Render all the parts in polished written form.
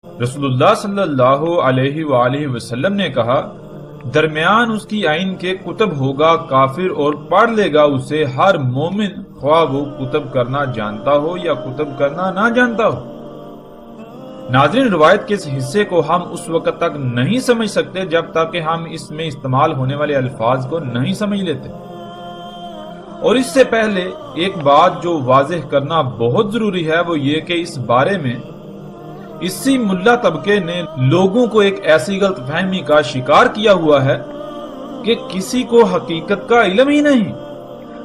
رسول اللہ صلی اللہ علیہ وآلہ وسلم نے کہا، درمیان اس کی آئین کے کتب ہوگا کافر اور پڑھ لے گا اسے ہر مومن، خواہ وہ کتب کرنا جانتا ہو یا کتب کرنا نہ جانتا ہو۔ ناظرین، روایت کے اس حصے کو ہم اس وقت تک نہیں سمجھ سکتے جب تک کہ ہم اس میں استعمال ہونے والے الفاظ کو نہیں سمجھ لیتے۔ اور اس سے پہلے ایک بات جو واضح کرنا بہت ضروری ہے وہ یہ کہ اس بارے میں اسی ملا طبقے نے لوگوں کو ایک ایسی غلط فہمی کا شکار کیا ہوا ہے کہ کسی کو حقیقت کا علم ہی نہیں،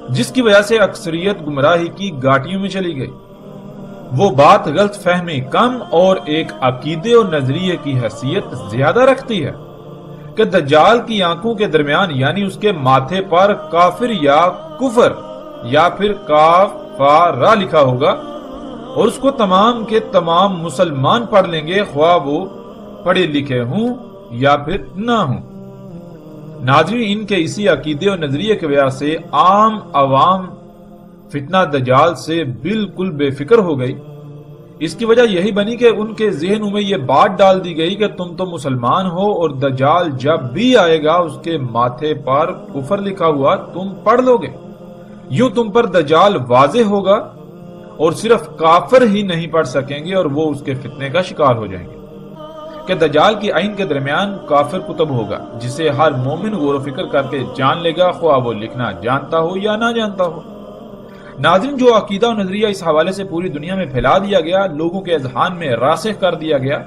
جس کی وجہ سے اکثریت گمراہی کی گھاٹیوں میں چلی گئی۔ وہ بات غلط فہمی کم اور ایک عقیدے اور نظریے کی حیثیت زیادہ رکھتی ہے کہ دجال کی آنکھوں کے درمیان یعنی اس کے ماتھے پر کافر یا کفر یا پھر کاف فا را لکھا ہوگا اور اس کو تمام کے تمام مسلمان پڑھ لیں گے، خواہ وہ پڑھے لکھے ہوں یا پھر نہ ہوں۔ ناظرین، ان کے اسی عقیدے اور نظریے کی وجہ سے عام عوام فتنہ دجال سے بالکل بے فکر ہو گئی۔ اس کی وجہ یہی بنی کہ ان کے ذہنوں میں یہ بات ڈال دی گئی کہ تم تو مسلمان ہو اور دجال جب بھی آئے گا اس کے ماتھے پر کفر لکھا ہوا تم پڑھ لو گے، یوں تم پر دجال واضح ہوگا اور صرف کافر ہی نہیں پڑھ سکیں گے اور وہ اس کے فتنے کا شکار ہو جائیں گے کہ دجال کی آئین کے درمیان کافر کتب ہوگا جسے ہر مومن غور و فکر کر کے جان لے گا، خواہ وہ لکھنا جانتا ہو یا نہ جانتا ہو۔ ناظرین، جو عقیدہ و نظریہ اس حوالے سے پوری دنیا میں پھیلا دیا گیا، لوگوں کے اذہان میں راسخ کر دیا گیا،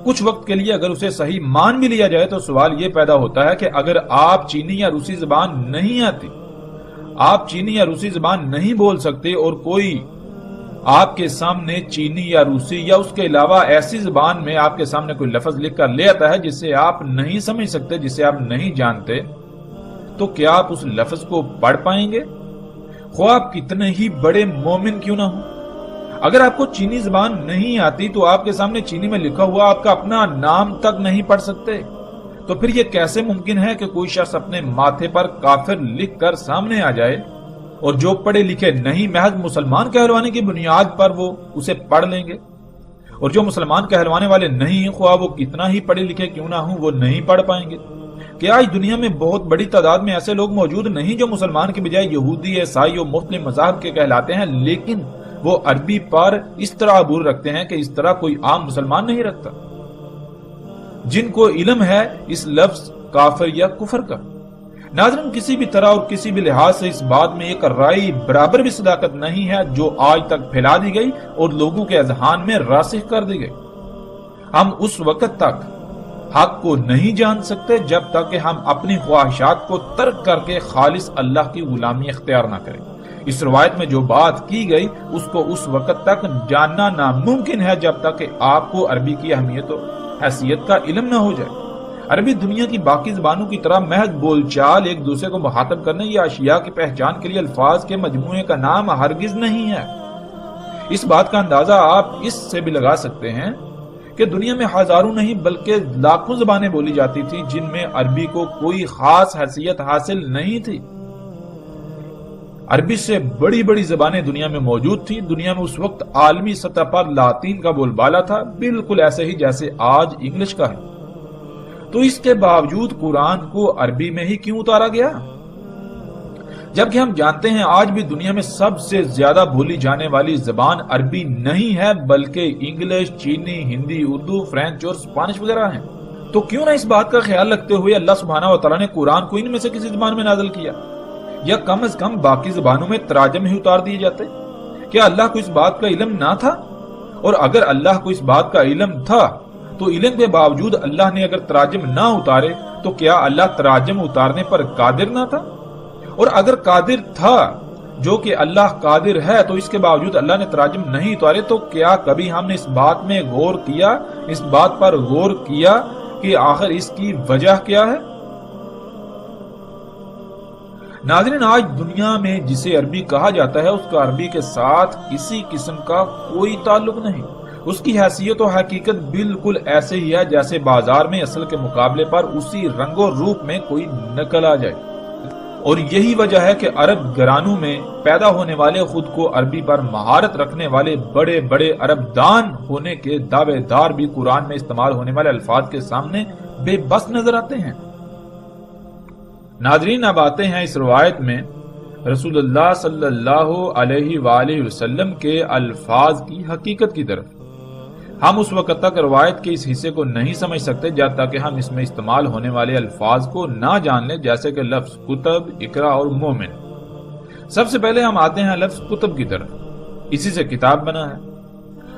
کچھ وقت کے لیے اگر اسے صحیح مان بھی لیا جائے تو سوال یہ پیدا ہوتا ہے کہ اگر آپ چینی یا روسی زبان نہیں آتی، آپ چینی یا روسی زبان نہیں بول سکتے اور کوئی آپ کے سامنے چینی یا روسی یا اس کے علاوہ ایسی زبان میں آپ کے سامنے کوئی لفظ لکھ کر لے آتا ہے جسے آپ نہیں سمجھ سکتے، جسے آپ نہیں جانتے، تو کیا آپ اس لفظ کو پڑھ پائیں گے، خواہ آپ کتنے ہی بڑے مومن کیوں نہ ہوں؟ اگر آپ کو چینی زبان نہیں آتی تو آپ کے سامنے چینی میں لکھا ہوا آپ کا اپنا نام تک نہیں پڑھ سکتے، تو پھر یہ کیسے ممکن ہے کہ کوئی شخص اپنے ماتھے پر کافر لکھ کر سامنے آ جائے اور جو پڑھے لکھے نہیں محض مسلمان کہلوانے کی بنیاد پر وہ اسے پڑھ لیں گے، اور جو مسلمان کہلوانے والے نہیں خواہ وہ کتنا ہی پڑھے لکھے کیوں نہ ہوں وہ نہیں پڑھ پائیں گے؟ کیا آج دنیا میں بہت بڑی تعداد میں ایسے لوگ موجود نہیں جو مسلمان کے بجائے یہودی، عیسائی اور مختلف مذاہب کے کہلاتے ہیں، لیکن وہ عربی پر اس طرح عبور رکھتے ہیں کہ اس طرح کوئی عام مسلمان نہیں رکھتا، جن کو علم ہے اس لفظ کافر یا کفر کا؟ ناظرین، کسی بھی طرح اور کسی بھی لحاظ سے اس بات میں ایک رائے برابر بھی صداقت نہیں ہے جو آج تک پھیلا دی گئی اور لوگوں کے اذہان میں راسخ کر دی گئی۔ ہم اس وقت تک حق کو نہیں جان سکتے جب تک کہ ہم اپنی خواہشات کو ترک کر کے خالص اللہ کی غلامی اختیار نہ کریں۔ اس روایت میں جو بات کی گئی اس کو اس وقت تک جاننا ناممکن ہے جب تک کہ آپ کو عربی کی اہمیت و حیثیت کا علم نہ ہو جائے۔ عربی دنیا کی باقی زبانوں کی طرح محض بول چال، ایک دوسرے کو مخاطب کرنے یا اشیاء کی پہچان کے لیے الفاظ کے مجموعے کا نام ہرگز نہیں ہے۔ اس بات کا اندازہ آپ اس سے بھی لگا سکتے ہیں کہ دنیا میں ہزاروں نہیں بلکہ لاکھوں زبانیں بولی جاتی تھی جن میں عربی کو کوئی خاص حیثیت حاصل نہیں تھی۔ عربی سے بڑی بڑی زبانیں دنیا میں موجود تھی۔ دنیا میں اس وقت عالمی سطح پر لاطین کا بول بالا تھا، بالکل ایسے ہی جیسے آج انگلش کا ہے۔ تو اس کے باوجود قرآن کو عربی میں ہی کیوں اتارا گیا؟ جبکہ ہم جانتے ہیں آج بھی دنیا میں سب سے زیادہ بولی جانے والی زبان عربی نہیں ہے بلکہ انگلش، چینی، ہندی، اردو، فرینچ اور اسپانش وغیرہ ہیں۔ تو کیوں نہ اس بات کا خیال رکھتے ہوئے اللہ سبحانہ و تعالیٰ نے قرآن کو ان میں سے کسی زبان میں نازل کیا، یا کم از کم باقی زبانوں میں تراجم ہی اتار دیے جاتے؟ کیا اللہ کو اس بات کا علم نہ تھا؟ اور اگر اللہ کو اس بات کا علم تھا تو علم کے باوجود اللہ نے اگر تراجم نہ اتارے تو کیا اللہ تراجم اتارنے پر قادر نہ تھا؟ اور اگر قادر تھا، جو کہ اللہ قادر ہے، تو اس کے باوجود اللہ نے تراجم نہیں اتارے، تو کیا کبھی ہم نے اس بات میں غور کیا، اس بات پر غور کیا کہ آخر اس کی وجہ کیا ہے؟ ناظرین، آج دنیا میں جسے عربی کہا جاتا ہے اس کا عربی کے ساتھ کسی قسم کا کوئی تعلق نہیں۔ اس کی حیثیت و حقیقت بالکل ایسے ہی ہے جیسے بازار میں اصل کے مقابلے پر اسی رنگ و روپ میں کوئی نقل آ جائے۔ اور یہی وجہ ہے کہ عرب گھرانوں میں پیدا ہونے والے خود کو عربی پر مہارت رکھنے والے بڑے بڑے عرب دان ہونے کے دعوے دار بھی قرآن میں استعمال ہونے والے الفاظ کے سامنے بے بس نظر آتے ہیں۔ ناظرین، اب آتے ہیں اس روایت میں رسول اللہ صلی اللہ علیہ وآلہ وسلم کے الفاظ کی حقیقت کی طرف۔ ہم اس وقت تک روایت کے اس حصے کو نہیں سمجھ سکتے جب تک کہ ہم اس میں استعمال ہونے والے الفاظ کو نہ جان لیں، جیسے کہ لفظ کتب، اقرا اور مومن۔ سب سے پہلے ہم آتے ہیں لفظ کتب کی طرف، اسی سے کتاب بنا ہے۔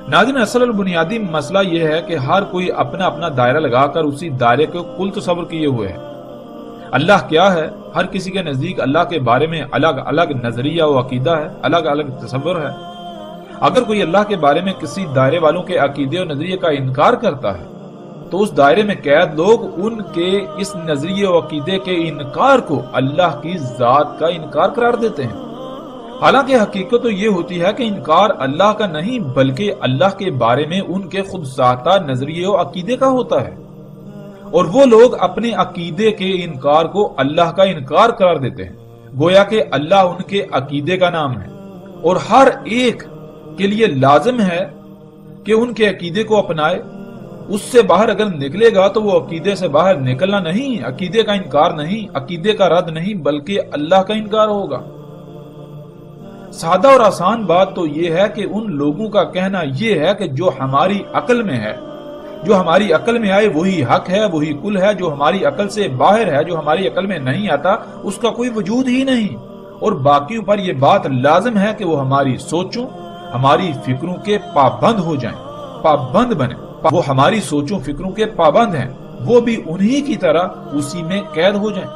ناظرین، اصل اور بنیادی مسئلہ یہ ہے کہ ہر کوئی اپنا اپنا دائرہ لگا کر اسی دائرے کو کل تصور کیے ہوئے ہے۔ اللہ کیا ہے؟ ہر کسی کے نزدیک اللہ کے بارے میں الگ الگ نظریہ و عقیدہ ہے، الگ الگ تصور ہے۔ اگر کوئی اللہ کے بارے میں کسی دائرے والوں کے عقیدے اور نظریے کا انکار کرتا ہے تو اس دائرے میں قید لوگ ان کے اس نظریے و عقیدے کے انکار کو اللہ کی ذات کا انکار قرار دیتے ہیں۔ حالانکہ حقیقت تو یہ ہوتی ہے کہ انکار اللہ کا نہیں بلکہ اللہ کے بارے میں ان کے خود ساختہ نظریے و عقیدے کا ہوتا ہے، اور وہ لوگ اپنے عقیدے کے انکار کو اللہ کا انکار قرار دیتے ہیں، گویا کہ اللہ ان کے عقیدے کا نام ہے، اور ہر ایک کے لیے لازم ہے کہ ان کے عقیدے کو اپنائے۔ اس سے باہر اگر نکلے گا تو وہ عقیدے سے باہر نکلنا نہیں، عقیدے کا انکار نہیں، عقیدے کا رد نہیں بلکہ اللہ کا انکار ہوگا۔ سادہ اور آسان بات تو یہ ہے کہ ان لوگوں کا کہنا یہ ہے کہ جو ہماری عقل میں ہے، جو ہماری عقل میں آئے وہی حق ہے، وہی کل ہے، جو ہماری عقل سے باہر ہے، جو ہماری عقل میں نہیں آتا اس کا کوئی وجود ہی نہیں، اور باقیوں پر یہ بات لازم ہے کہ وہ ہماری سوچوں، ہماری فکروں کے پابند ہو جائیں، پابند بنیں۔ وہ ہماری سوچوں فکروں کے پابند ہیں، وہ بھی انہی کی طرح اسی میں قید ہو جائیں۔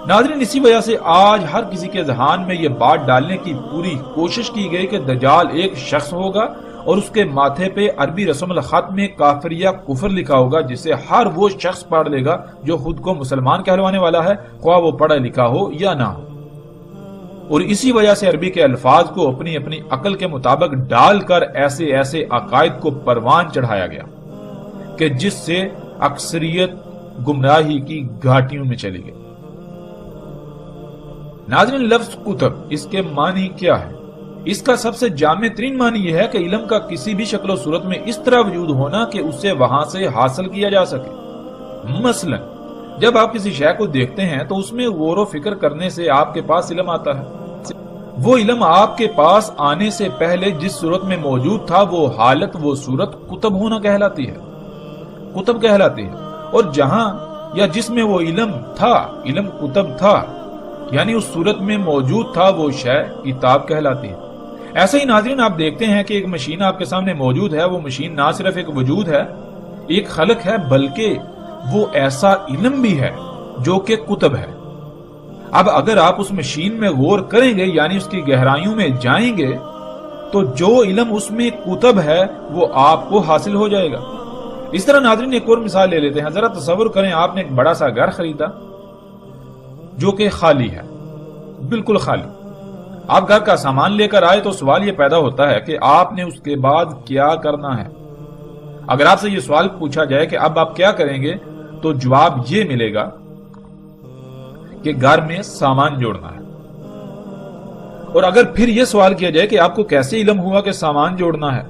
ناظرین، اسی وجہ سے آج ہر کسی کے ذہن میں یہ بات ڈالنے کی پوری کوشش کی گئی کہ دجال ایک شخص ہوگا اور اس کے ماتھے پہ عربی رسم الخط میں کافر یا کفر لکھا ہوگا، جسے ہر وہ شخص پڑھ لے گا جو خود کو مسلمان کہلوانے والا ہے، خواہ وہ پڑھا لکھا ہو یا نہ ہو۔ اور اسی وجہ سے عربی کے الفاظ کو اپنی اپنی عقل کے مطابق ڈال کر ایسے ایسے عقائد کو پروان چڑھایا گیا کہ جس سے اکثریت گمراہی کی گھاٹیوں میں چلی گئی۔ ناظرین، لفظ کتب، اس کے معنی کیا ہے؟ اس کا سب سے جامع ترین معنی یہ ہے کہ علم کا کسی بھی شکل و صورت میں اس طرح وجود ہونا کہ اسے وہاں سے حاصل کیا جا سکے۔ مثلا جب آپ کسی شے کو دیکھتے ہیں تو اس میں غور و فکر کرنے سے آپ کے پاس علم آتا ہے۔ وہ علم آپ کے پاس آنے سے پہلے جس صورت میں موجود تھا وہ حالت، وہ صورت کتب ہونا کہلاتی ہے، کتب کہلاتی ہے۔ اور جہاں یا جس میں وہ علم تھا، علم کتب تھا، یعنی اس صورت میں موجود تھا، وہ شے کتاب کہلاتی ہے۔ ایسے ہی ناظرین، آپ دیکھتے ہیں کہ ایک مشین آپ کے سامنے موجود ہے، وہ مشین نہ صرف ایک وجود ہے، ایک خلق ہے، بلکہ وہ ایسا علم بھی ہے جو کہ کتب ہے۔ اب اگر آپ اس مشین میں غور کریں گے، یعنی اس کی گہرائیوں میں جائیں گے، تو جو علم اس میں کتب ہے وہ آپ کو حاصل ہو جائے گا۔ اس طرح ناظرین ایک اور مثال لے لیتے ہیں۔ ذرا تصور کریں آپ نے ایک بڑا سا گھر خریدا جو کہ خالی ہے، بالکل خالی۔ آپ گھر کا سامان لے کر آئے تو سوال یہ پیدا ہوتا ہے کہ آپ نے اس کے بعد کیا کرنا ہے۔ اگر آپ سے یہ سوال پوچھا جائے کہ اب آپ کیا کریں گے تو جواب یہ ملے گا کہ گھر میں سامان جوڑنا ہے۔ اور اگر پھر یہ سوال کیا جائے کہ آپ کو کیسے علم ہوا کہ سامان جوڑنا ہے،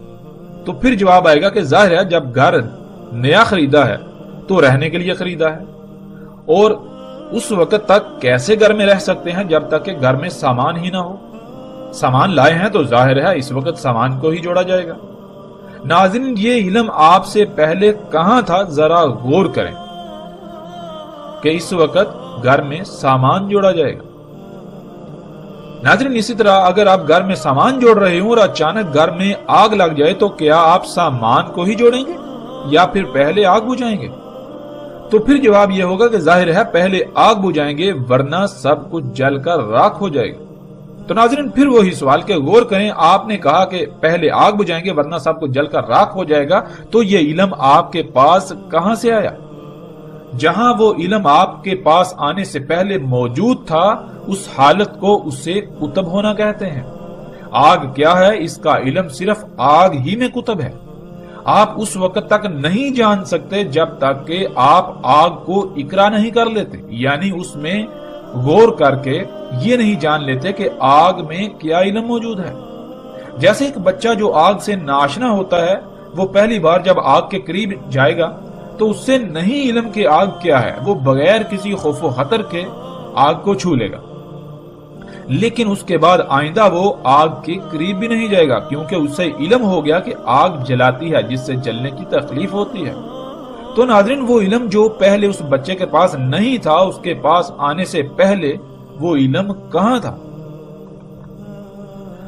تو پھر جواب آئے گا کہ ظاہر ہے جب گھر نیا خریدا ہے تو رہنے کے لیے خریدا ہے، اور اس وقت تک کیسے گھر میں رہ سکتے ہیں جب تک کہ گھر میں سامان ہی نہ ہو۔ سامان لائے ہیں تو ظاہر ہے اس وقت سامان کو ہی جوڑا جائے گا۔ ناظرین، یہ علم آپ سے پہلے کہاں تھا؟ ذرا غور کریں کہ اس وقت گھر میں سامان جوڑا جائے گا۔ ناظرین، اسی طرح اگر آپ گھر میں سامان جوڑ رہے ہوں اور اچانک گھر میں آگ لگ جائے تو کیا آپ سامان کو ہی جوڑیں گے یا پھر پہلے آگ بجھائیں گے؟ تو پھر جواب یہ ہوگا کہ ظاہر ہے پہلے آگ بجھائیں گے، ورنہ سب کچھ جل کر راکھ ہو جائے گا۔ تو ناظرین پھر وہی سوال کہ غور کریں، آپ نے کہا کہ پہلے آگ بجھائیں گے ورنہ سب کچھ جل کر راکھ ہو جائے گا، تو یہ علم آپ کے پاس کہاں سے آیا؟ جہاں وہ علم آپ کے پاس آنے سے پہلے موجود تھا، اس حالت کو اسے کتب ہونا کہتے ہیں۔ آگ کیا ہے؟ اس کا علم صرف آگ ہی میں کتب ہے۔ آپ اس وقت تک نہیں جان سکتے جب تک کہ آپ آگ کو اقرا نہیں کر لیتے، یعنی اس میں غور کر کے یہ نہیں جان لیتے کہ آگ میں کیا علم موجود ہے۔ جیسے ایک بچہ جو آگ سے ناشنا ہوتا ہے، وہ پہلی بار جب آگ کے قریب جائے گا تو اس سے نہیں علم کہ آگ کیا ہے، وہ بغیر کسی خوف و خطر کے آگ کو چھو لے گا، لیکن اس کے بعد آئندہ وہ آگ کے قریب بھی نہیں جائے گا، کیونکہ اس سے علم ہو گیا کہ آگ جلاتی ہے جس سے جلنے کی تکلیف ہوتی ہے۔ تو ناظرین، وہ علم جو پہلے اس بچے کے پاس نہیں تھا، اس کے پاس آنے سے پہلے وہ علم کہاں تھا؟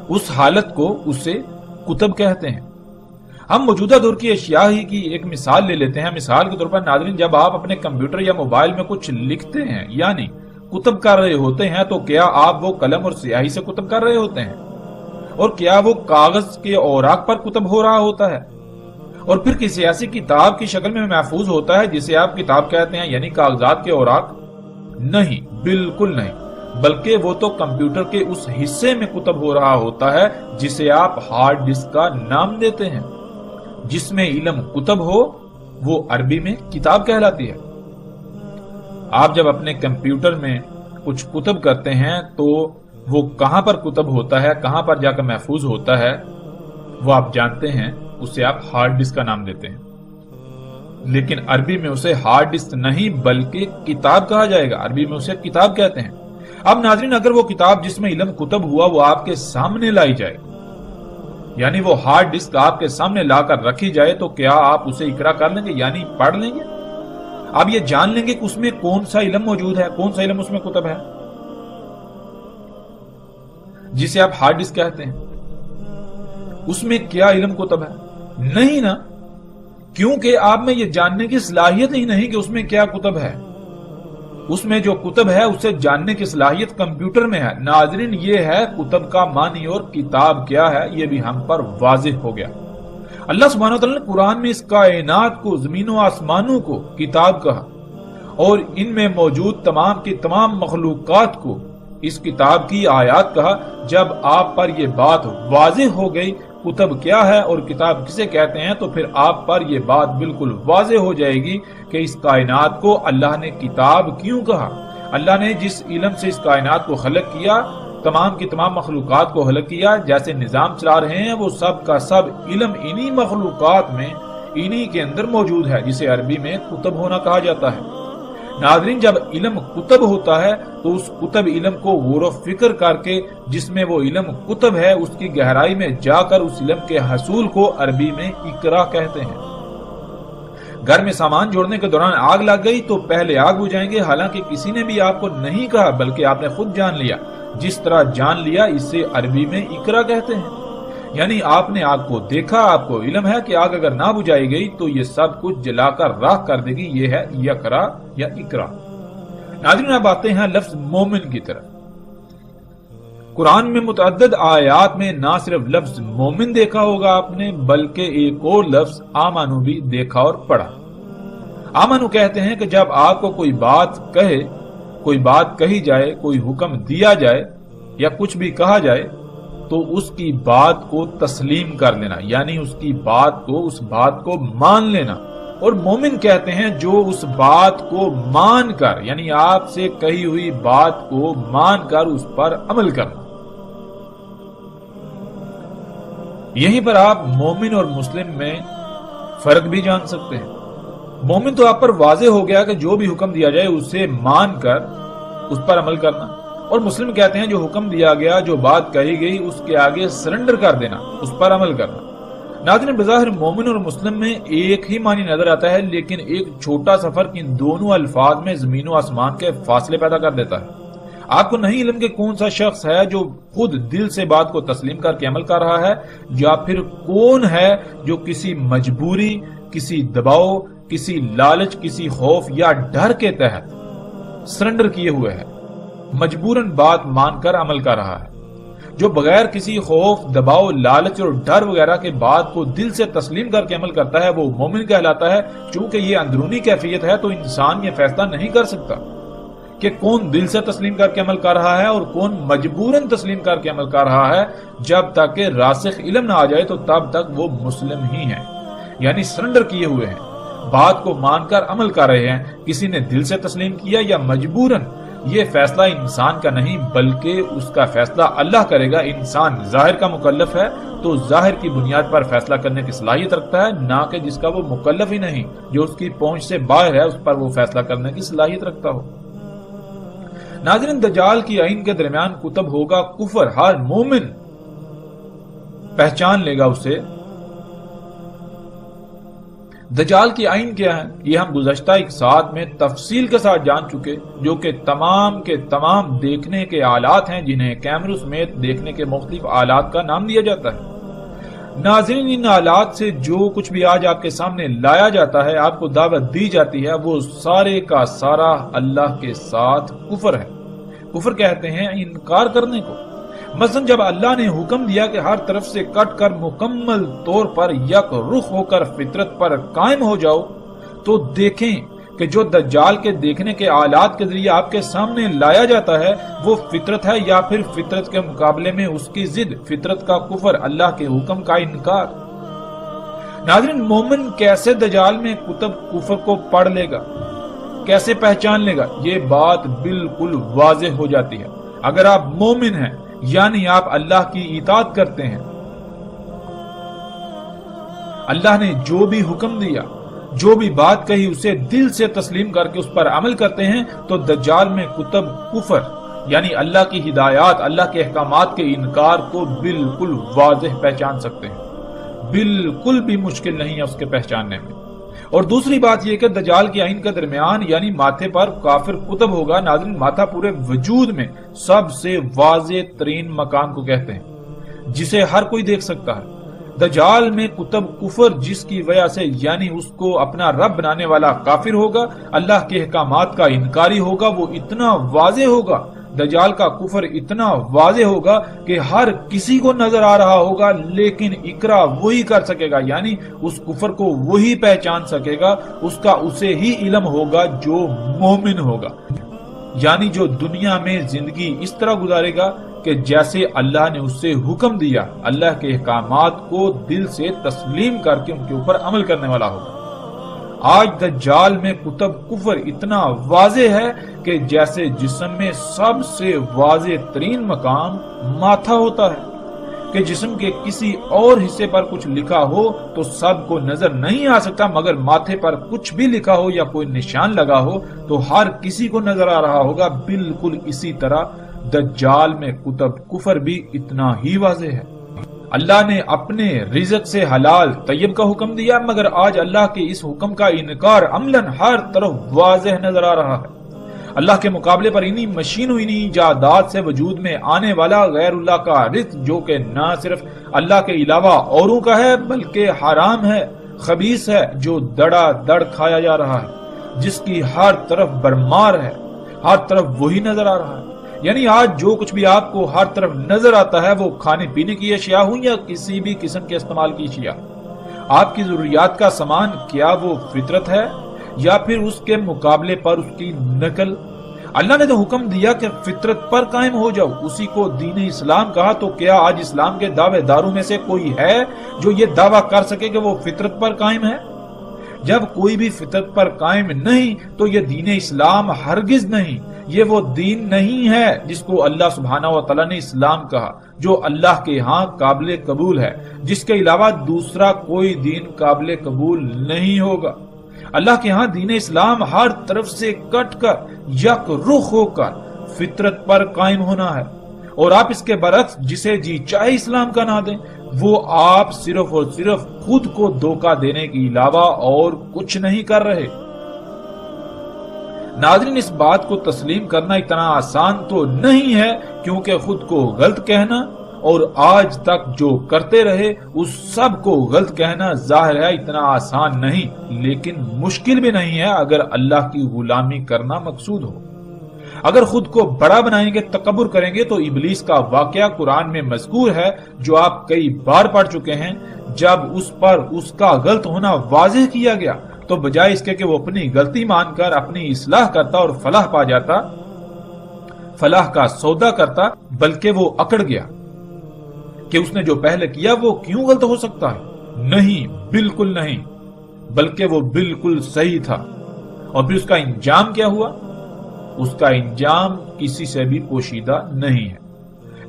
اس حالت کو اسے کتب کہتے ہیں۔ ہم موجودہ دور کی اشیاء ہی کی ایک مثال لے لیتے ہیں۔ مثال کے طور پر ناظرین، جب آپ اپنے کمپیوٹر یا موبائل میں کچھ لکھتے ہیں یعنی کتب کر رہے ہوتے ہیں، تو کیا آپ وہ قلم اور سیاہی سے کتب کر رہے ہوتے ہیں؟ اور کیا وہ کاغذ کے اوراق پر کتب ہو رہا ہوتا ہے؟ اور پھر کسی ایسی کتاب کی شکل میں محفوظ ہوتا ہے جسے آپ کتاب کہتے ہیں یعنی کاغذات کے اوراق؟ نہیں، بالکل نہیں، بلکہ وہ تو کمپیوٹر کے اس حصے میں کتب ہو رہا ہوتا ہے جسے آپ ہارڈ ڈسک کا نام دیتے ہیں۔ جس میں علم کتب ہو وہ عربی میں کتاب کہلاتی ہے۔ آپ جب اپنے کمپیوٹر میں کچھ کتب کرتے ہیں تو وہ کہاں پر کتب ہوتا ہے، کہاں پر جا کر محفوظ ہوتا ہے، وہ آپ جانتے ہیں، اسے آپ ہارڈ ڈسک کا نام دیتے ہیں۔ لیکن عربی میں اسے ہارڈ ڈسک نہیں بلکہ کتاب کہا جائے گا، عربی میں اسے کتاب کہتے ہیں۔ اب ناظرین، اگر وہ کتاب جس میں علم کتب ہوا وہ آپ کے سامنے لائی جائے، یعنی وہ ہارڈ ڈسک آپ کے سامنے لا کر رکھی جائے، تو کیا آپ اسے اقرا کر لیں گے یعنی پڑھ لیں گے؟ آپ یہ جان لیں گے کہ اس میں کون سا علم موجود ہے، کون سا علم اس میں کتب ہے جسے آپ ہارڈ ڈسک کہتے ہیں؟ اس میں کیا علم کتب ہے؟ نہیں نا، کیونکہ آپ میں یہ جاننے کی صلاحیت ہی نہیں کہ اس میں کیا کتب ہے۔ اس میں جو کتب ہے اسے جاننے کی صلاحیت کمپیوٹر میں ہے۔ ناظرین، یہ ہے کتب کا معنی، اور کتاب کیا ہے یہ بھی ہم پر واضح ہو گیا۔ اللہ سبحانہ وتعالی نے قرآن میں اس کائنات کو، زمین و آسمانوں کو کتاب کہا، اور ان میں موجود تمام کی تمام مخلوقات کو اس کتاب کی آیات کہا۔ جب آپ پر یہ بات واضح ہو گئی کتب کیا ہے اور کتاب کسے کہتے ہیں، تو پھر آپ پر یہ بات بالکل واضح ہو جائے گی کہ اس کائنات کو اللہ نے کتاب کیوں کہا۔ اللہ نے جس علم سے اس کائنات کو خلق کیا، تمام کی تمام مخلوقات کو خلق کیا، جیسے نظام چلا رہے ہیں، وہ سب کا سب علم انہی مخلوقات میں، انہی کے اندر موجود ہے، جسے عربی میں کتب ہونا کہا جاتا ہے۔ ناظرین، جب علم کتب ہوتا ہے تو اس کتب علم کو غور و فکر کر کے، جس میں وہ علم کتب ہے، اس کی گہرائی میں جا کر اس علم کے حصول کو عربی میں اقرا کہتے ہیں۔ گھر میں سامان جوڑنے کے دوران آگ لگ گئی تو پہلے آگ بجھائیں گے، حالانکہ کسی نے بھی آپ کو نہیں کہا بلکہ آپ نے خود جان لیا۔ جس طرح جان لیا، اسے عربی میں اقرا کہتے ہیں، یعنی آپ نے آگ کو دیکھا، آپ کو علم ہے کہ آگ اگر نہ بجھائی گئی تو یہ سب کچھ جلا کر راکھ کر دے گی۔ یہ ہے یقرا یا اقرا۔ ناظرین، اب آتے ہیں لفظ مومن کی طرف۔ قرآن میں متعدد آیات میں نہ صرف لفظ مومن دیکھا ہوگا آپ نے، بلکہ ایک اور لفظ آمنو بھی دیکھا اور پڑھا۔ آمنو کہتے ہیں کہ جب آپ کو کوئی بات کہے، کوئی بات کہی جائے، کوئی حکم دیا جائے یا کچھ بھی کہا جائے تو اس کی بات کو تسلیم کر لینا، یعنی اس بات کو مان لینا۔ اور مومن کہتے ہیں جو اس بات کو مان کر، یعنی آپ سے کہی ہوئی بات کو مان کر اس پر عمل کرنا۔ یہیں پر آپ مومن اور مسلم میں فرق بھی جان سکتے ہیں۔ مومن تو آپ پر واضح ہو گیا کہ جو بھی حکم دیا جائے اسے مان کر اس پر عمل کرنا، اور مسلم کہتے ہیں جو حکم دیا گیا، جو بات کہی گئی، اس کے آگے سرنڈر کر دینا، اس پر عمل کرنا۔ ناظرین، بظاہر مومن اور مسلم میں ایک ہی معنی نظر آتا ہے، لیکن ایک چھوٹا سا فرق ان دونوں الفاظ میں زمین و آسمان کے فاصلے پیدا کر دیتا ہے۔ آپ کو نہیں علم کہ کون سا شخص ہے جو خود دل سے بات کو تسلیم کر کے عمل کر رہا ہے، یا پھر کون ہے جو کسی مجبوری، کسی دباؤ، کسی لالچ، کسی خوف یا ڈر کے تحت سرنڈر کیے ہوئے ہے، مجبوراً بات مان کر عمل کر رہا ہے۔ جو بغیر کسی خوف، دباؤ، لالچ اور ڈر وغیرہ کے بات کو دل سے تسلیم کر کے عمل کرتا ہے، وہ مومن کہلاتا ہے۔ چونکہ یہ اندرونی کیفیت ہے تو انسان یہ فیصلہ نہیں کر سکتا کہ کون دل سے تسلیم کر کے عمل کر رہا ہے اور کون مجبوراً تسلیم کر کے عمل کر رہا ہے۔ جب تک کہ راسخ علم نہ آ جائے تو تب تک وہ مسلم ہی ہیں، یعنی سرنڈر کیے ہوئے ہیں، بات کو مان کر عمل کر رہے ہیں۔ کسی نے دل سے تسلیم کیا یا مجبوراً، یہ فیصلہ انسان کا نہیں بلکہ اس کا فیصلہ اللہ کرے گا۔ انسان ظاہر کا مکلف ہے تو ظاہر کی بنیاد پر فیصلہ کرنے کی صلاحیت رکھتا ہے، نہ کہ جس کا وہ مکلف ہی نہیں، جو اس کی پہنچ سے باہر ہے، اس پر وہ فیصلہ کرنے کی صلاحیت رکھتا ہو۔ ناظرین، دجال کی آئین کے درمیان کتب ہوگا کفر، ہر مومن پہچان لے گا اسے۔ دجال کی آئین کیا ہے یہ ہم گزشتہ ایک ساتھ میں تفصیل کے ساتھ جان چکے، جو کہ تمام کے تمام دیکھنے کے آلات ہیں جنہیں کیمروں سمیت دیکھنے کے مختلف آلات کا نام دیا جاتا ہے۔ ناظرین، ان آلات سے جو کچھ بھی آج آپ کے سامنے لایا جاتا ہے، آپ کو دعوت دی جاتی ہے، وہ سارے کا سارا اللہ کے ساتھ کفر ہے۔ کفر کہتے ہیں انکار کرنے کو۔ مثلا جب اللہ نے حکم دیا کہ ہر طرف سے کٹ کر مکمل طور پر یک رخ ہو کر فطرت پر قائم ہو جاؤ، تو دیکھیں کہ جو دجال کے دیکھنے کے آلات کے ذریعے آپ کے سامنے لایا جاتا ہے وہ فطرت ہے یا پھر فطرت کے مقابلے میں اس کی ضد، فطرت کا کفر، اللہ کے حکم کا انکار۔ ناظرین، مومن کیسے دجال میں کتب کفر کو پڑھ لے گا، کیسے پہچان لے گا؟ یہ بات بالکل واضح ہو جاتی ہے۔ اگر آپ مومن ہیں یعنی آپ اللہ کی اطاعت کرتے ہیں، اللہ نے جو بھی حکم دیا، جو بھی بات کہی، اسے دل سے تسلیم کر کے اس پر عمل کرتے ہیں، تو دجال میں کتب کفر یعنی اللہ کی ہدایات، اللہ کے احکامات کے انکار کو بالکل واضح پہچان سکتے ہیں۔ بالکل بھی مشکل نہیں ہے اس کے پہچاننے میں۔ اور دوسری بات یہ کہ دجال کی آئین کے درمیان یعنی ماتھے پر کافر کتب ہوگا۔ ناظرین، ماتھا پورے وجود میں سب سے واضح ترین مکان کو کہتے ہیں جسے ہر کوئی دیکھ سکتا ہے۔ دجال میں کتب کفر جس کی وجہ سے یعنی اس کو اپنا رب بنانے والا کافر ہوگا، اللہ کے احکامات کا انکاری ہوگا، وہ اتنا واضح ہوگا، دجال کا کفر اتنا واضح ہوگا کہ ہر کسی کو نظر آ رہا ہوگا، لیکن اقرا وہی کر سکے گا، یعنی اس کفر کو وہی پہچان سکے گا، اس کا اسے ہی علم ہوگا جو مومن ہوگا، یعنی جو دنیا میں زندگی اس طرح گزارے گا کہ جیسے اللہ نے اس سے حکم دیا، اللہ کے احکامات کو دل سے تسلیم کر کے ان کے اوپر عمل کرنے والا ہوگا۔ آج دجال میں کتب کفر اتنا واضح ہے کہ جیسے جسم میں سب سے واضح ترین مقام ماتھا ہوتا ہے، کہ جسم کے کسی اور حصے پر کچھ لکھا ہو تو سب کو نظر نہیں آ سکتا، مگر ماتھے پر کچھ بھی لکھا ہو یا کوئی نشان لگا ہو تو ہر کسی کو نظر آ رہا ہوگا۔ بالکل اسی طرح دجال میں کتب کفر بھی اتنا ہی واضح ہے۔ اللہ نے اپنے رزق سے حلال طیب کا حکم دیا، مگر آج اللہ کے اس حکم کا انکار عملاً ہر طرف واضح نظر آ رہا ہے۔ اللہ کے مقابلے پر انہی مشینوں، انہی ایجادات سے وجود میں آنے والا غیر اللہ کا رزق، جو کہ نہ صرف اللہ کے علاوہ اوروں کا ہے بلکہ حرام ہے، خبیث ہے، جو دڑا دڑ کھایا جا رہا ہے، جس کی ہر طرف برمار ہے، ہر طرف وہی نظر آ رہا ہے۔ یعنی آج جو کچھ بھی آپ کو ہر طرف نظر آتا ہے، وہ کھانے پینے کی اشیاء ہوں یا کسی بھی قسم کے استعمال کی اشیاء، آپ کی ضروریات کا سامان، کیا وہ فطرت ہے یا پھر اس کے مقابلے پر اس کی نقل؟ اللہ نے تو حکم دیا کہ فطرت پر قائم ہو جاؤ، اسی کو دین اسلام کہا، تو کیا آج اسلام کے دعوے داروں میں سے کوئی ہے جو یہ دعویٰ کر سکے کہ وہ فطرت پر قائم ہے؟ جب کوئی بھی فطرت پر قائم نہیں تو یہ دین اسلام ہرگز نہیں، یہ وہ دین نہیں ہے جس کو اللہ سبحانہ و تعالیٰ نے اسلام کہا، جو اللہ کے ہاں قابل قبول ہے، جس کے علاوہ دوسرا کوئی دین قابل قبول نہیں ہوگا۔ اللہ کے ہاں دین اسلام ہر طرف سے کٹ کر یک رخ ہو کر فطرت پر قائم ہونا ہے، اور آپ اس کے برعکس جسے جی چاہے اسلام کا نہ دیں، وہ آپ صرف اور صرف خود کو دھوکہ دینے کے علاوہ اور کچھ نہیں کر رہے۔ ناظرین، اس بات کو تسلیم کرنا اتنا آسان تو نہیں ہے، کیونکہ خود کو غلط کہنا اور آج تک جو کرتے رہے اس سب کو غلط کہنا ظاہر ہے اتنا آسان نہیں، لیکن مشکل بھی نہیں ہے اگر اللہ کی غلامی کرنا مقصود ہو۔ اگر خود کو بڑا بنائیں گے، تکبر کریں گے، تو ابلیس کا واقعہ قرآن میں مذکور ہے جو آپ کئی بار پڑھ چکے ہیں۔ جب اس پر اس کا غلط ہونا واضح کیا گیا تو بجائے اس کے کہ وہ اپنی غلطی مان کر اپنی اصلاح کرتا اور فلاح پا جاتا، فلاح کا سودا کرتا، بلکہ وہ اکڑ گیا کہ اس نے جو پہلے کیا وہ کیوں غلط ہو سکتا ہے؟ نہیں، بالکل نہیں، بلکہ وہ بالکل صحیح تھا۔ اور پھر اس کا انجام کیا ہوا؟ اس کا انجام کسی سے بھی پوشیدہ نہیں ہے۔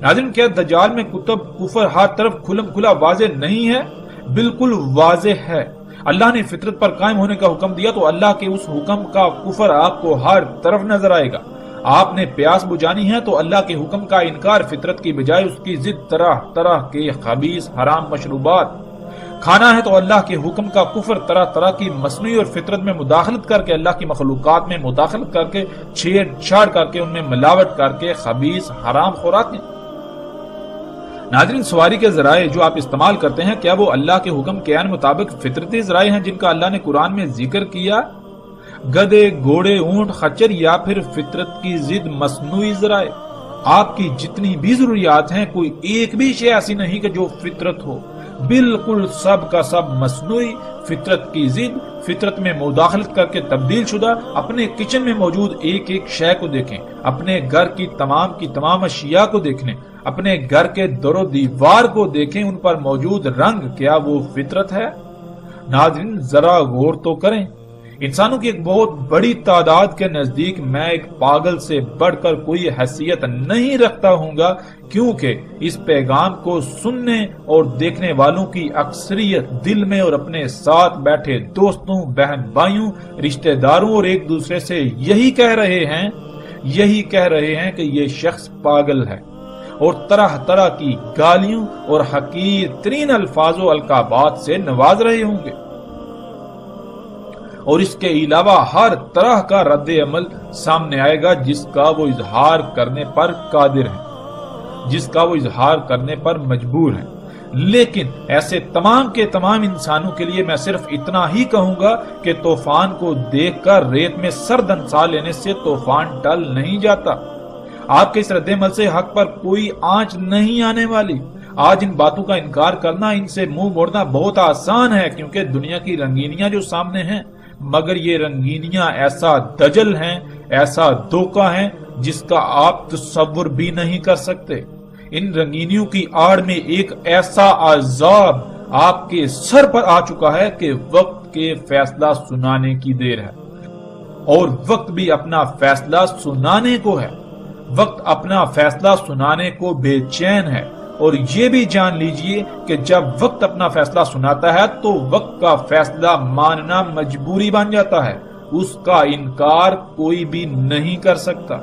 ناظرین، کیا دجال میں کفر ہر طرف کھلم کھلا واضح نہیں ہے؟ بالکل واضح ہے۔ اللہ نے فطرت پر قائم ہونے کا حکم دیا تو اللہ کے اس حکم کا کفر آپ کو ہر طرف نظر آئے گا۔ آپ نے پیاس بجھانی ہے تو اللہ کے حکم کا انکار فطرت کی بجائے اس کی ضد طرح طرح کے خبیث حرام مشروبات کھانا ہے تو اللہ کے حکم کا کفر طرح طرح کی مصنوعی اور فطرت میں مداخلت کر کے، اللہ کی مخلوقات میں مداخلت کر کے، چھیڑ چھاڑ کر کے، ان میں ملاوٹ کر کے خبیث حرام خوراکیں۔ ناظرین، سواری کے ذرائع جو آپ استعمال کرتے ہیں، کیا وہ اللہ کے حکم کے عین مطابق فطرتی ذرائع ہیں جن کا اللہ نے قرآن میں ذکر کیا؟ گدے، گھوڑے، اونٹ، خچر، یا پھر فطرت کی ضد مصنوعی ذرائع؟ آپ کی جتنی بھی ضروریات ہیں، کوئی ایک بھی شے ایسی نہیں کہ جو فطرت ہو، بالکل سب کا سب مصنوعی، فطرت کی ضد، فطرت میں مداخلت کر کے تبدیل شدہ۔ اپنے کچن میں موجود ایک ایک شے کو دیکھیں، اپنے گھر کی تمام اشیاء کو دیکھیں، اپنے گھر کے در و دیوار کو دیکھیں، ان پر موجود رنگ کیا وہ فطرت ہے؟ ناظرین، ذرا غور تو کریں۔ انسانوں کی ایک بہت بڑی تعداد کے نزدیک میں ایک پاگل سے بڑھ کر کوئی حیثیت نہیں رکھتا ہوں گا، کیونکہ اس پیغام کو سننے اور دیکھنے والوں کی اکثریت دل میں اور اپنے ساتھ بیٹھے دوستوں، بہن بھائیوں، رشتہ داروں اور ایک دوسرے سے یہی کہہ رہے ہیں کہ یہ شخص پاگل ہے، اور طرح طرح کی گالیوں اور حقیر ترین الفاظ و القابات سے نواز رہے ہوں گے، اور اس کے علاوہ ہر طرح کا رد عمل سامنے آئے گا جس کا وہ اظہار کرنے پر قادر ہے، جس کا وہ اظہار کرنے پر مجبور ہے۔ لیکن ایسے تمام کے تمام انسانوں کے لیے میں صرف اتنا ہی کہوں گا کہ طوفان کو دیکھ کر ریت میں سر دنسا لینے سے طوفان ٹل نہیں جاتا۔ آپ کے اس رد عمل سے حق پر کوئی آنچ نہیں آنے والی۔ آج ان باتوں کا انکار کرنا، ان سے منہ موڑنا بہت آسان ہے، کیونکہ دنیا کی رنگینیاں جو سامنے ہیں، مگر یہ رنگینیاں ایسا دجل ہیں، ایسا دھوکہ ہیں جس کا آپ تصور بھی نہیں کر سکتے۔ ان رنگینیوں کی آڑ میں ایک ایسا عذاب آپ کے سر پر آ چکا ہے کہ وقت کے فیصلہ سنانے کی دیر ہے، اور وقت بھی اپنا فیصلہ سنانے کو ہے۔ وقت اپنا فیصلہ سنانے کو بے چین ہے، اور یہ بھی جان لیجئے کہ جب وقت اپنا فیصلہ سناتا ہے تو وقت کا فیصلہ ماننا مجبوری بن جاتا ہے، اس کا انکار کوئی بھی نہیں کر سکتا۔